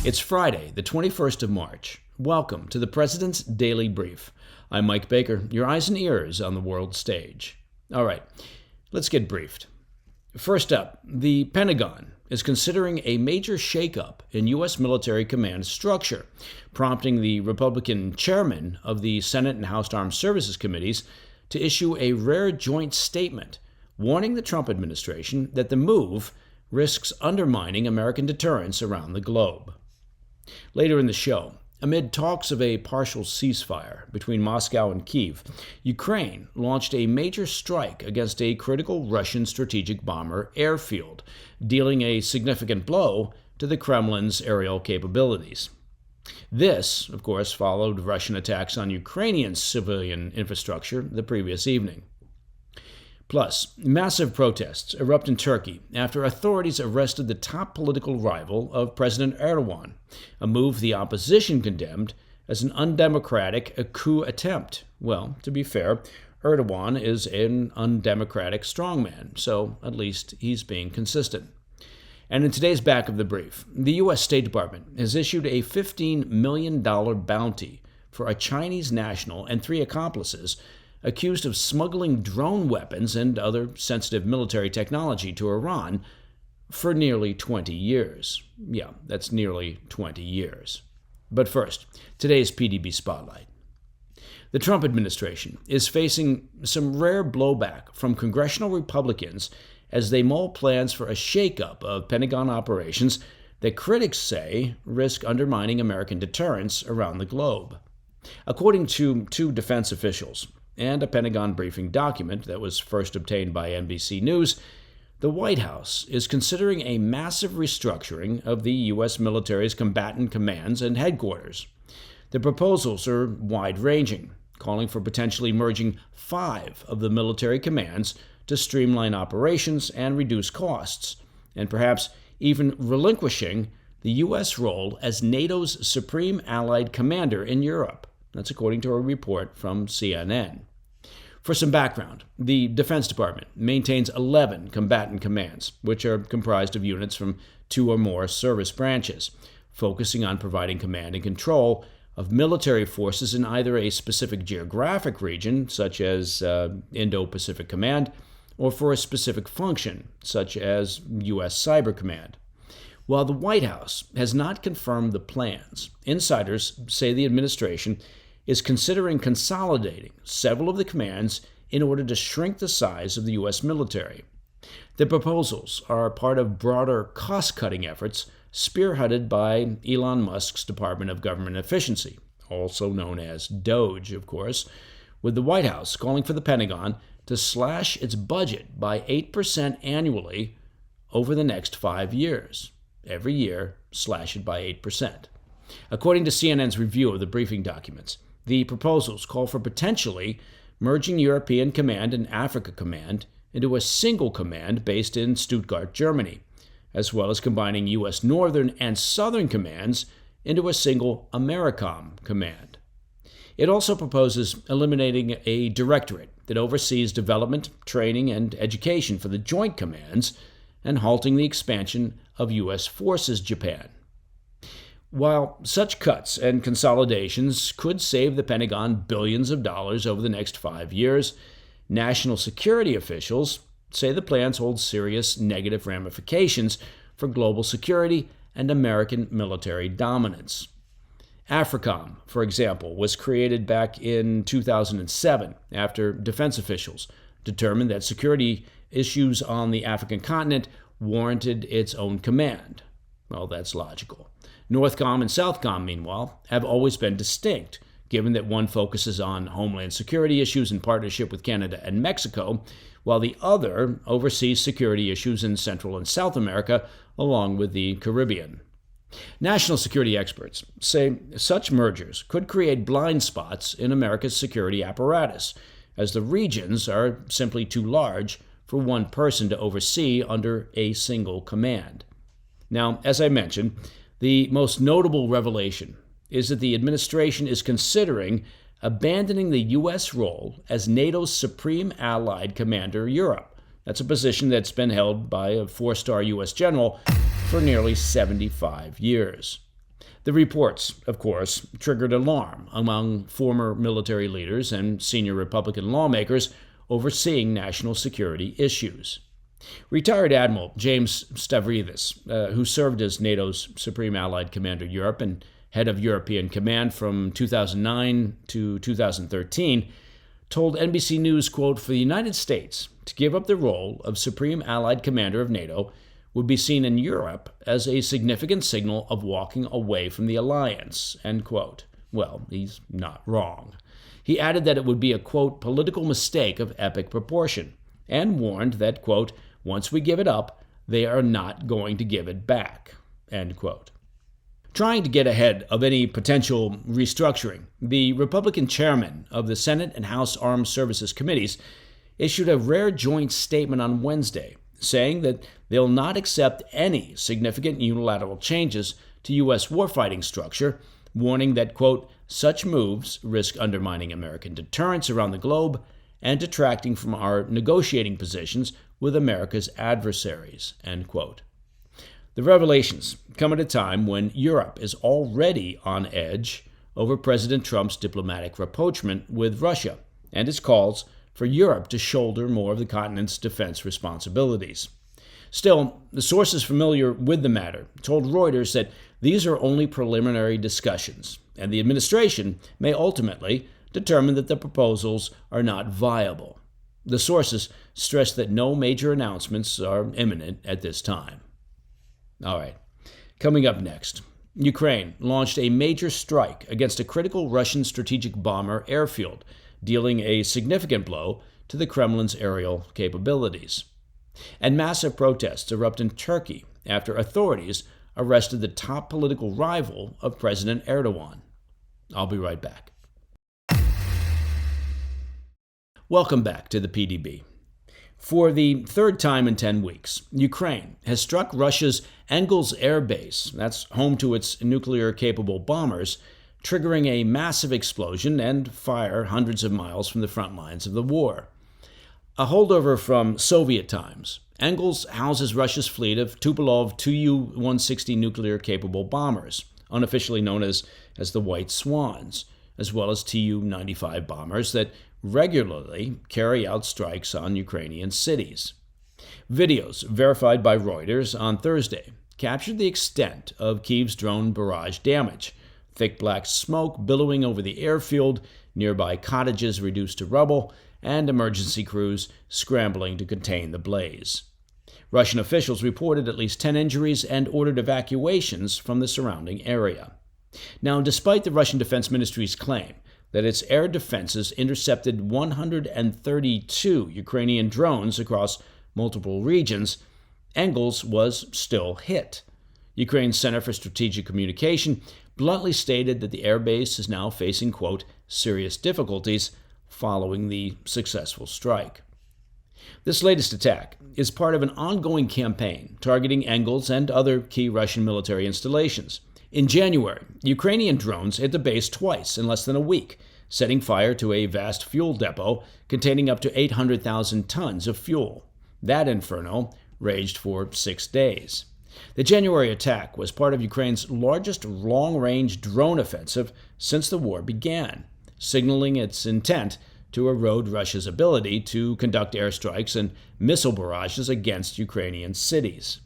It's Friday, the 21st of March. Welcome to the President's Daily Brief. I'm Mike Baker, your eyes and ears on the world stage. All right, let's get briefed. First up, the Pentagon is considering a major shakeup in U.S. military command structure, prompting the Republican chairmen of the Senate and House Armed Services Committees to issue a rare joint statement warning the Trump administration that the move risks undermining American deterrence around the globe. Later in the show, amid talks of a partial ceasefire between Moscow and Kyiv, Ukraine launched a major strike against a critical Russian strategic bomber airfield, dealing a significant blow to the Kremlin's aerial capabilities. This, of course, followed Russian attacks on Ukrainian civilian infrastructure the previous evening. Plus, massive protests erupt in Turkey after authorities arrested the top political rival of President Erdogan, a move the opposition condemned as an undemocratic coup attempt. Well, to be fair, Erdogan is an undemocratic strongman, so at least he's being consistent. And in today's back of the brief, the U.S. State Department has issued a $15 million bounty for a Chinese national and 3 accomplices accused of smuggling drone weapons and other sensitive military technology to Iran for nearly 20 years. Yeah, that's nearly 20 years. But first, today's PDB Spotlight. The Trump administration is facing some rare blowback from congressional Republicans as they mull plans for a shakeup of Pentagon operations that critics say risk undermining American deterrence around the globe. According to 2 defense officials and a Pentagon briefing document that was first obtained by NBC News, the White House is considering a massive restructuring of the U.S. military's combatant commands and headquarters. The proposals are wide-ranging, calling for potentially merging 5 of the military commands to streamline operations and reduce costs, and perhaps even relinquishing the U.S. role as NATO's supreme allied commander in Europe. That's according to a report from CNN. For some background, the Defense Department maintains 11 combatant commands, which are comprised of units from 2 or more service branches, focusing on providing command and control of military forces in either a specific geographic region, such as Indo-Pacific Command, or for a specific function, such as U.S. Cyber Command. While the White House has not confirmed the plans, insiders say the administration is considering consolidating several of the commands in order to shrink the size of the U.S. military. The proposals are part of broader cost-cutting efforts spearheaded by Elon Musk's Department of Government Efficiency, also known as DOGE, of course, with the White House calling for the Pentagon to slash its budget by 8% annually over the next 5 years. Every year, slash it by 8%. According to CNN's review of the briefing documents, the proposals call for potentially merging European Command and Africa Command into a single command based in Stuttgart, Germany, as well as combining U.S. Northern and Southern commands into a single AMERICOM command. It also proposes eliminating a directorate that oversees development, training, and education for the joint commands and halting the expansion of U.S. Forces Japan. While such cuts and consolidations could save the Pentagon billions of dollars over the next 5 years, national security officials say the plans hold serious negative ramifications for global security and American military dominance. AFRICOM, for example, was created back in 2007 after defense officials determined that security issues on the African continent warranted its own command. Well, that's logical. NORTHCOM and SOUTHCOM, meanwhile, have always been distinct, given that one focuses on homeland security issues in partnership with Canada and Mexico, while the other oversees security issues in Central and South America, along with the Caribbean. National security experts say such mergers could create blind spots in America's security apparatus, as the regions are simply too large for one person to oversee under a single command. Now, as I mentioned, the most notable revelation is that the administration is considering abandoning the U.S. role as NATO's supreme allied commander Europe. That's a position that's been held by a 4-star U.S. general for nearly 75 years. The reports, of course, triggered alarm among former military leaders and senior Republican lawmakers overseeing national security issues. Retired Admiral James Stavridis, who served as NATO's Supreme Allied Commander Europe and head of European Command from 2009 to 2013, told NBC News, quote, "For the United States to give up the role of Supreme Allied Commander of NATO would be seen in Europe as a significant signal of walking away from the alliance," end quote. Well, he's not wrong. He added that it would be a, quote, "political mistake of epic proportion," and warned that, quote, "once we give it up, they are not going to give it back," end quote. Trying to get ahead of any potential restructuring, the Republican chairmen of the Senate and House Armed Services Committees issued a rare joint statement on Wednesday, saying that they'll not accept any significant unilateral changes to U.S. warfighting structure, warning that, quote, "such moves risk undermining American deterrence around the globe and detracting from our negotiating positions with America's adversaries," end quote. The revelations come at a time when Europe is already on edge over President Trump's diplomatic rapprochement with Russia and his calls for Europe to shoulder more of the continent's defense responsibilities. Still, the sources familiar with the matter told Reuters that these are only preliminary discussions, and the administration may ultimately determine that the proposals are not viable. The sources stress that no major announcements are imminent at this time. All right, coming up next, Ukraine launched a major strike against a critical Russian strategic bomber airfield, dealing a significant blow to the Kremlin's aerial capabilities. And massive protests erupt in Turkey after authorities arrested the top political rival of President Erdogan. I'll be right back. Welcome back to the PDB. For the third time in 10 weeks, Ukraine has struck Russia's Engels air base, that's home to its nuclear-capable bombers, triggering a massive explosion and fire hundreds of miles from the front lines of the war. A holdover from Soviet times, Engels houses Russia's fleet of Tupolev Tu-160 nuclear-capable bombers, unofficially known as the White Swans, as well as Tu-95 bombers that regularly carry out strikes on Ukrainian cities. Videos verified by Reuters on Thursday captured the extent of Kyiv's drone barrage damage, thick black smoke billowing over the airfield, nearby cottages reduced to rubble, and emergency crews scrambling to contain the blaze. Russian officials reported at least 10 injuries and ordered evacuations from the surrounding area. Now, despite the Russian Defense Ministry's claim that its air defenses intercepted 132 Ukrainian drones across multiple regions, Engels was still hit. Ukraine's Center for Strategic Communication bluntly stated that the airbase is now facing, quote, "serious difficulties" following the successful strike. This latest attack is part of an ongoing campaign targeting Engels and other key Russian military installations. In January, Ukrainian drones hit the base twice in less than a week, setting fire to a vast fuel depot containing up to 800,000 tons of fuel. That inferno raged for 6 days. The January attack was part of Ukraine's largest long-range drone offensive since the war began, signaling its intent to erode Russia's ability to conduct airstrikes and missile barrages against Ukrainian cities.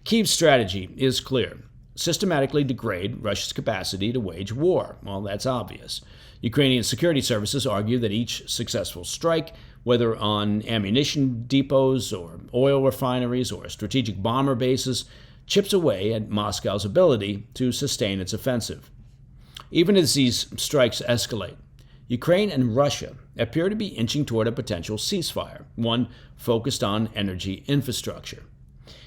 Kyiv's strategy is clear: systematically degrade Russia's capacity to wage war. Well, that's obvious. Ukrainian security services argue that each successful strike, whether on ammunition depots or oil refineries or strategic bomber bases, chips away at Moscow's ability to sustain its offensive. Even as these strikes escalate, Ukraine and Russia appear to be inching toward a potential ceasefire, one focused on energy infrastructure.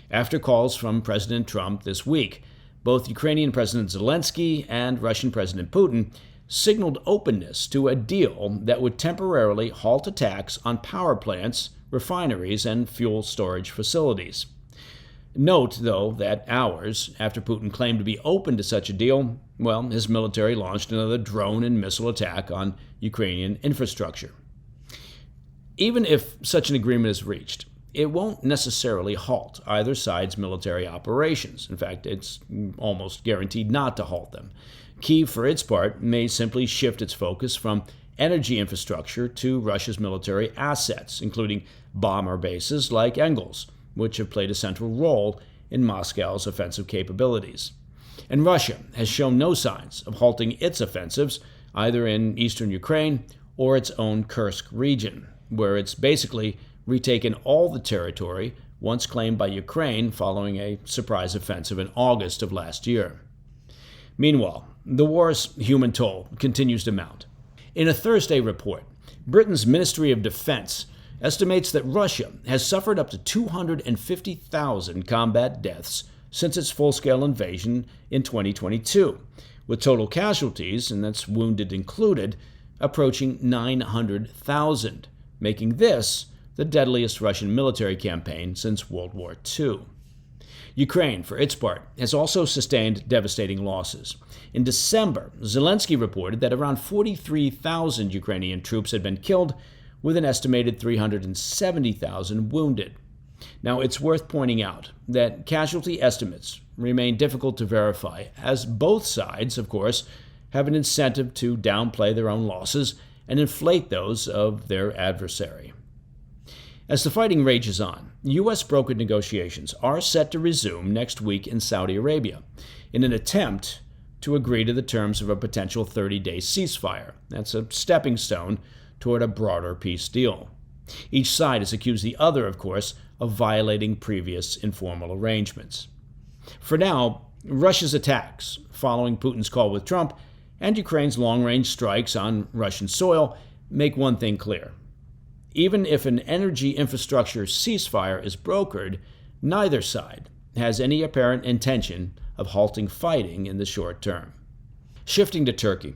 After calls from President Trump this week, both Ukrainian President Zelensky and Russian President Putin signaled openness to a deal that would temporarily halt attacks on power plants, refineries, and fuel storage facilities. Note, though, that hours after Putin claimed to be open to such a deal, well, his military launched another drone and missile attack on Ukrainian infrastructure. Even if such an agreement is reached, it won't necessarily halt either side's military operations. In fact, it's almost guaranteed not to halt them. Kyiv, for its part, may simply shift its focus from energy infrastructure to Russia's military assets, including bomber bases like Engels, which have played a central role in Moscow's offensive capabilities. And Russia has shown no signs of halting its offensives, either in eastern Ukraine or its own Kursk region, where it's basically retaken all the territory once claimed by Ukraine following a surprise offensive in August of last year. Meanwhile, the war's human toll continues to mount. In a Thursday report, Britain's Ministry of Defense estimates that Russia has suffered up to 250,000 combat deaths since its full-scale invasion in 2022, with total casualties, and that's wounded included, approaching 900,000, making this the deadliest Russian military campaign since World War II. Ukraine, for its part, has also sustained devastating losses. In December, Zelensky reported that around 43,000 Ukrainian troops had been killed, with an estimated 370,000 wounded. Now, it's worth pointing out that casualty estimates remain difficult to verify, as both sides, of course, have an incentive to downplay their own losses and inflate those of their adversary. As the fighting rages on, U.S.-brokered negotiations are set to resume next week in Saudi Arabia in an attempt to agree to the terms of a potential 30-day ceasefire. That's a stepping stone toward a broader peace deal. Each side has accused the other, of course, of violating previous informal arrangements. For now, Russia's attacks, following Putin's call with Trump, and Ukraine's long-range strikes on Russian soil make one thing clear. Even if an energy infrastructure ceasefire is brokered, neither side has any apparent intention of halting fighting in the short term. Shifting to Turkey,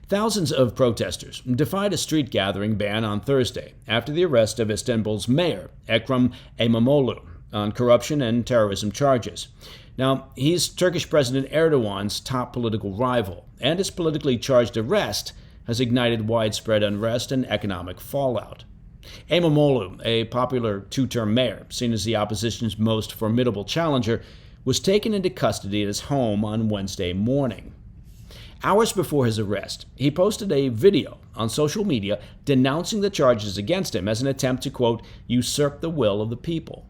thousands of protesters defied a street gathering ban on Thursday after the arrest of Istanbul's mayor, Ekrem İmamoğlu, on corruption and terrorism charges. Now, he's Turkish President Erdogan's top political rival, and his politically charged arrest has ignited widespread unrest and economic fallout. İmamoğlu, a popular two-term mayor, seen as the opposition's most formidable challenger, was taken into custody at his home on Wednesday morning. Hours before his arrest, he posted a video on social media denouncing the charges against him as an attempt to, quote, usurp the will of the people.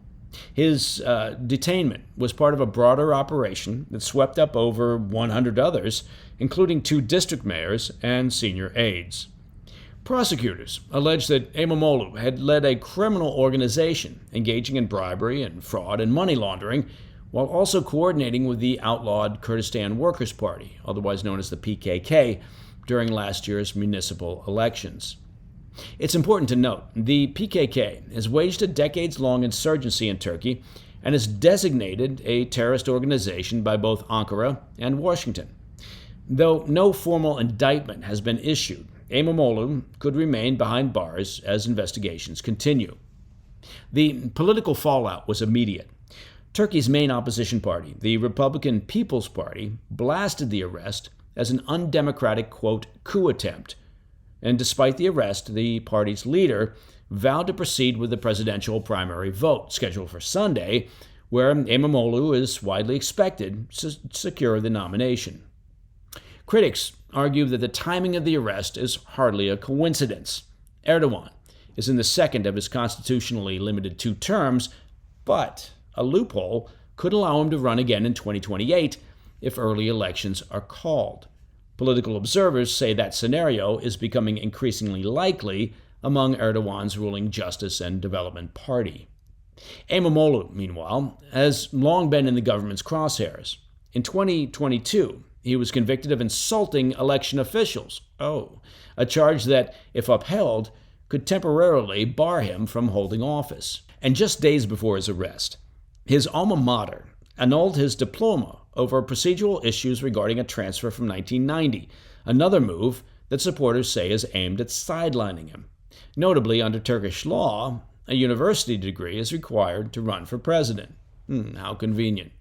His detainment was part of a broader operation that swept up over 100 others, including 2 district mayors and senior aides. Prosecutors allege that İmamoğlu had led a criminal organization engaging in bribery and fraud and money laundering, while also coordinating with the outlawed Kurdistan Workers' Party, otherwise known as the PKK, during last year's municipal elections. It's important to note, the PKK has waged a decades-long insurgency in Turkey and is designated a terrorist organization by both Ankara and Washington. Though no formal indictment has been issued, İmamoğlu could remain behind bars as investigations continue. The political fallout was immediate. Turkey's main opposition party, the Republican People's Party, blasted the arrest as an undemocratic, quote, coup attempt. And despite the arrest, the party's leader vowed to proceed with the presidential primary vote, scheduled for Sunday, where İmamoğlu is widely expected to secure the nomination. Critics argue that the timing of the arrest is hardly a coincidence. Erdogan is in the second of his constitutionally limited 2 terms, but a loophole could allow him to run again in 2028 if early elections are called. Political observers say that scenario is becoming increasingly likely among Erdogan's ruling Justice and Development Party. İmamoğlu, meanwhile, has long been in the government's crosshairs. In 2022, he was convicted of insulting election officials. A charge that, if upheld, could temporarily bar him from holding office. And just days before his arrest, his alma mater annulled his diploma over procedural issues regarding a transfer from 1990, another move that supporters say is aimed at sidelining him. Notably, under Turkish law, a university degree is required to run for president. How convenient.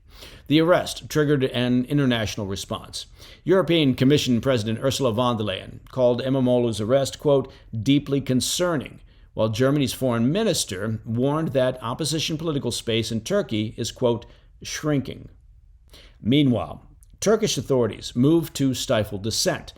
The arrest triggered an international response. European Commission President Ursula von der Leyen called İmamoğlu's arrest, quote, deeply concerning, while Germany's foreign minister warned that opposition political space in Turkey is, quote, shrinking. Meanwhile, Turkish authorities moved to stifle dissent.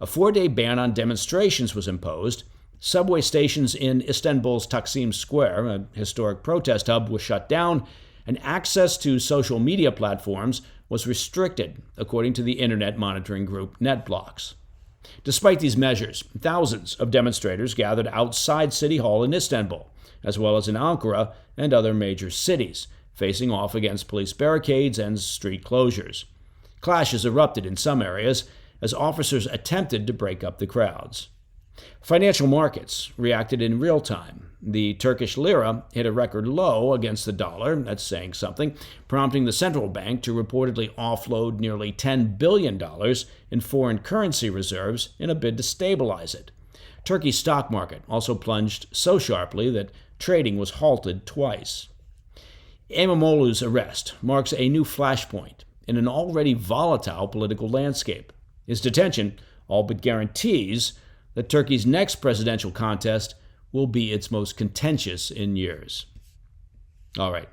A 4-day ban on demonstrations was imposed. Subway stations in Istanbul's Taksim Square, a historic protest hub, were shut down, and access to social media platforms was restricted, according to the internet monitoring group NetBlocks. Despite these measures, thousands of demonstrators gathered outside City Hall in Istanbul, as well as in Ankara and other major cities, facing off against police barricades and street closures. Clashes erupted in some areas as officers attempted to break up the crowds. Financial markets reacted in real time. The Turkish lira hit a record low against the dollar, that's saying something, prompting the central bank to reportedly offload nearly $10 billion in foreign currency reserves in a bid to stabilize it. Turkey's stock market also plunged so sharply that trading was halted twice. Imamoglu's arrest marks a new flashpoint in an already volatile political landscape. His detention all but guarantees that Turkey's next presidential contest will be its most contentious in years. All right,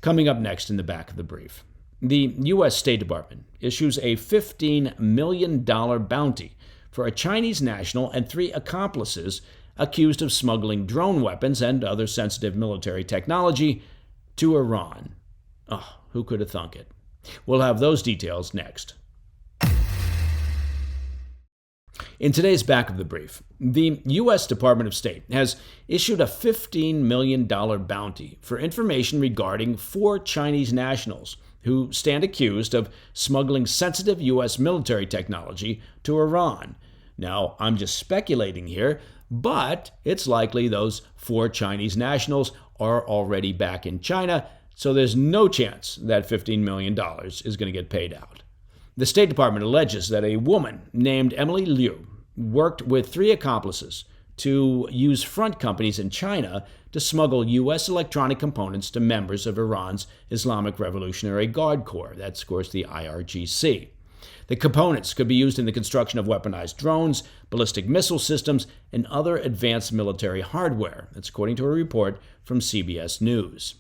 coming up next in the back of the brief, the U.S. State Department issues a $15 million bounty for a Chinese national and 3 accomplices accused of smuggling drone weapons and other sensitive military technology to Iran. Oh, who could have thunk it? We'll have those details next. In today's back of the brief, the U.S. Department of State has issued a $15 million bounty for information regarding 4 Chinese nationals who stand accused of smuggling sensitive U.S. military technology to Iran. Now, I'm just speculating here, but it's likely those 4 Chinese nationals are already back in China, so there's no chance that $15 million is going to get paid out. The State Department alleges that a woman named Emily Liu worked with 3 accomplices to use front companies in China to smuggle U.S. electronic components to members of Iran's Islamic Revolutionary Guard Corps. That's, of course, the IRGC. The components could be used in the construction of weaponized drones, ballistic missile systems, and other advanced military hardware. That's according to a report from CBS News.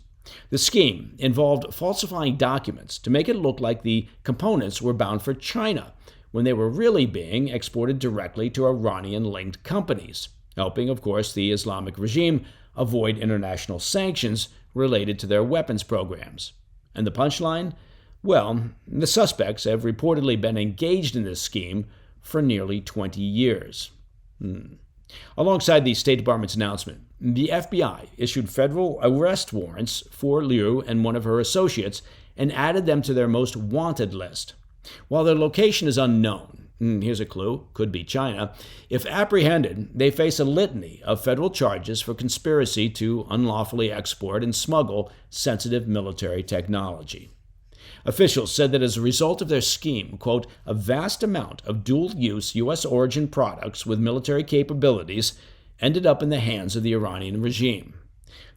The scheme involved falsifying documents to make it look like the components were bound for China when they were really being exported directly to Iranian-linked companies, helping, of course, the Islamic regime avoid international sanctions related to their weapons programs. And the punchline? Well, the suspects have reportedly been engaged in this scheme for nearly 20 years. Alongside the State Department's announcement, the FBI issued federal arrest warrants for Liu and one of her associates and added them to their most wanted list. While their location is unknown, here's a clue, could be China, if apprehended, they face a litany of federal charges for conspiracy to unlawfully export and smuggle sensitive military technology. Officials said that as a result of their scheme, quote, a vast amount of dual-use U.S. origin products with military capabilities ended up in the hands of the Iranian regime.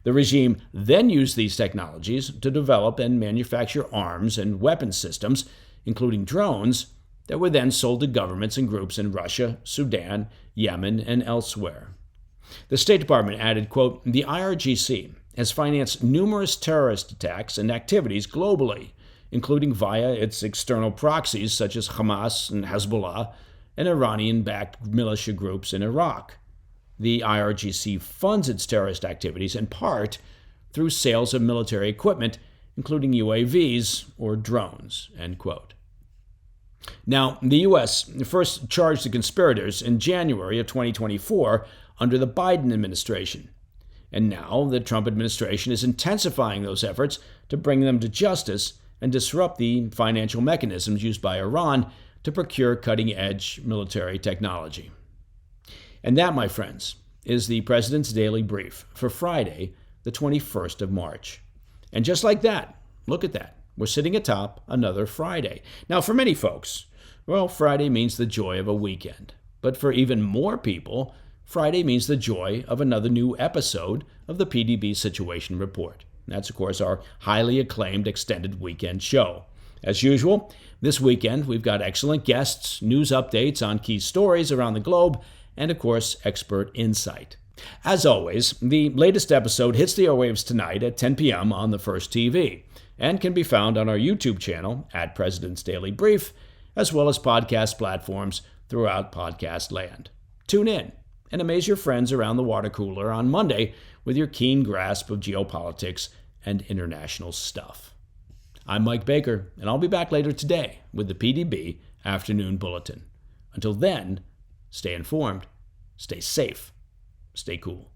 The regime then used these technologies to develop and manufacture arms and weapon systems, including drones, that were then sold to governments and groups in Russia, Sudan, Yemen, and elsewhere. The State Department added, quote, the IRGC has financed numerous terrorist attacks and activities globally, including via its external proxies such as Hamas and Hezbollah and Iranian-backed militia groups in Iraq. The IRGC funds its terrorist activities in part through sales of military equipment, including UAVs or drones, end quote. Now, the U.S. first charged the conspirators in January of 2024 under the Biden administration. And now the Trump administration is intensifying those efforts to bring them to justice and disrupt the financial mechanisms used by Iran to procure cutting-edge military technology. And that, my friends, is the President's Daily Brief for Friday, the 21st of March. And just like that, look at that, we're sitting atop another Friday. Now, for many folks, well, Friday means the joy of a weekend. But for even more people, Friday means the joy of another new episode of the PDB Situation Report. That's, of course, our highly acclaimed extended weekend show. As usual, this weekend we've got excellent guests, news updates on key stories around the globe, and, of course, expert insight. As always, the latest episode hits the airwaves tonight at 10 p.m. on the First TV and can be found on our YouTube channel at President's Daily Brief, as well as podcast platforms throughout podcast land. Tune in and amaze your friends around the water cooler on Monday with your keen grasp of geopolitics and international stuff. I'm Mike Baker, and I'll be back later today with the PDB Afternoon Bulletin. Until then, stay informed, stay safe, stay cool.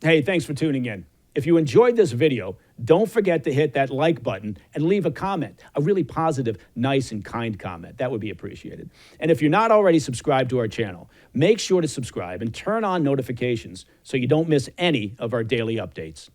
Hey, thanks for tuning in. If you enjoyed this video, don't forget to hit that like button and leave a comment, a really positive, nice, and kind comment. That would be appreciated. And if you're not already subscribed to our channel, make sure to subscribe and turn on notifications so you don't miss any of our daily updates.